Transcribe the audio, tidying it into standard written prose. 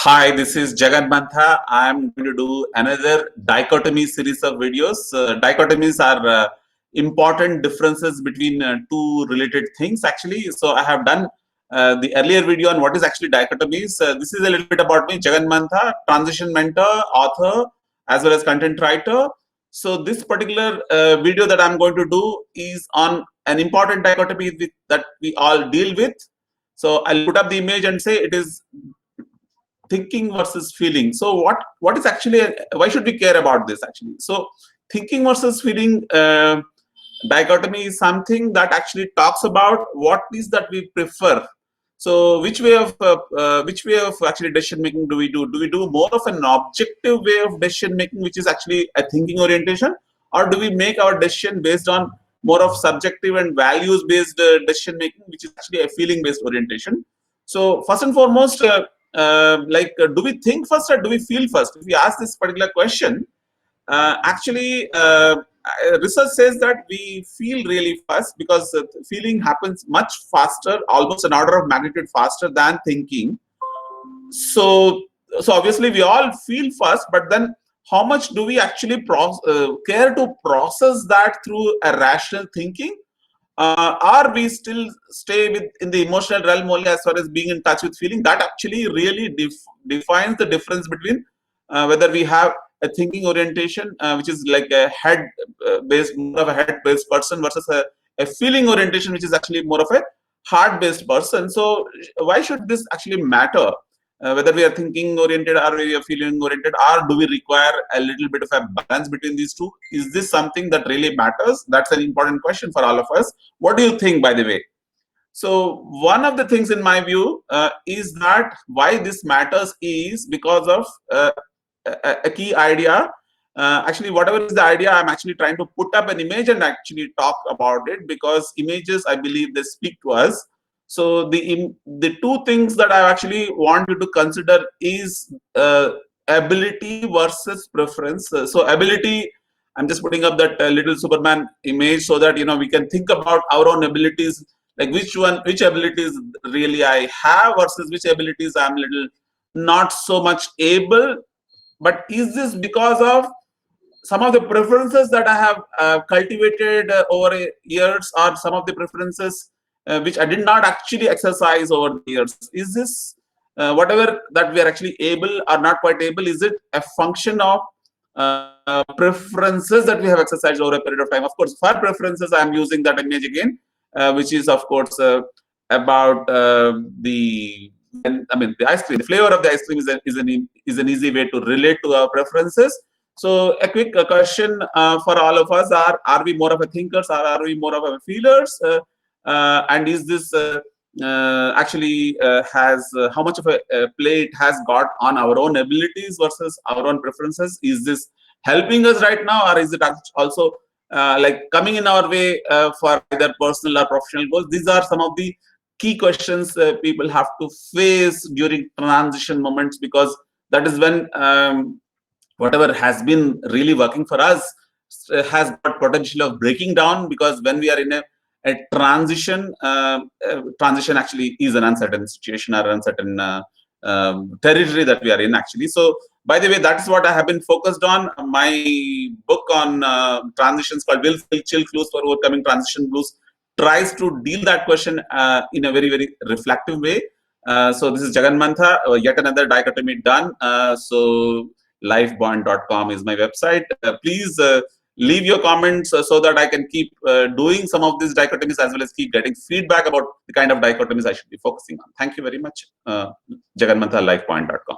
Hi, this is Jagan Mantha. I'm going to do another dichotomy series of videos. Dichotomies are important differences between two related things actually. So I have done the earlier video on what is actually dichotomies. This is a little bit about me, Jagan Mantha, transition mentor, author, as well as content writer. So this particular video that I'm going to do is on an important dichotomy that we all deal with. So I'll put up the image and say it is thinking versus feeling. So what is actually, why should we care about this actually? So thinking versus feeling dichotomy is something that actually talks about what is that we prefer. So which way of actually decision making do we do? Do we do more of an objective way of decision making, which is actually a thinking orientation, or do we make our decision based on more of subjective and values based decision making, which is actually a feeling based orientation? So first and foremost, do we think first or do we feel first? If we ask this particular question, research says that we feel really fast because feeling happens much faster, almost an order of magnitude faster than thinking. So obviously we all feel first, but then how much do we actually care to process that through a rational thinking? Or we still stay in the emotional realm only as far as being in touch with feeling? That actually really defines the difference between whether we have a thinking orientation, which is like a head based, more of a head based person, versus a feeling orientation, which is actually more of a heart based person. So why should this actually matter? Whether we are thinking oriented or we are feeling oriented, or do we require a little bit of a balance between these two? Is this something that really matters? That's an important question for all of us. What do you think, by the way? So one of the things in my view is that why this matters is because of a key idea. Actually, whatever is the idea, I'm actually trying to put up an image and actually talk about it, because images, I believe, they speak to us. So the two things that I actually want you to consider is ability versus preference. So ability, I'm just putting up that little Superman image so that we can think about our own abilities, like which abilities really I have versus which abilities I'm little not so much able. But is this because of some of the preferences that I have cultivated over years, or some of the preferences which I did not actually exercise over the years? Is this whatever that we are actually able or not quite able, is it a function of preferences that we have exercised over a period of time? Of course, for preferences, I am using that image again, which is of course about the ice cream. The flavor of the ice cream is an easy way to relate to our preferences. So a quick question for all of us: Are we more of a thinkers, or are we more of a feelers? And is this actually has how much of a play it has got on our own abilities versus our own preferences? Is this helping us right now, or is it also like coming in our way for either personal or professional goals? These are some of the key questions people have to face during transition moments, because that is when whatever has been really working for us has got potential of breaking down, because when we are in a transition, transition actually is an uncertain situation or uncertain territory that we are in actually. So by the way, that's what I have been focused on. My book on transitions, called Will Chill Clues for Overcoming Transition Blues, tries to deal that question in a very, very reflective way. So this is Jagan Mantha, yet another dichotomy done. So lifebond.com is my website. Please leave your comments so that I can keep doing some of these dichotomies, as well as keep getting feedback about the kind of dichotomies I should be focusing on. Thank you very much. Jagan Mantha, lifebond.com.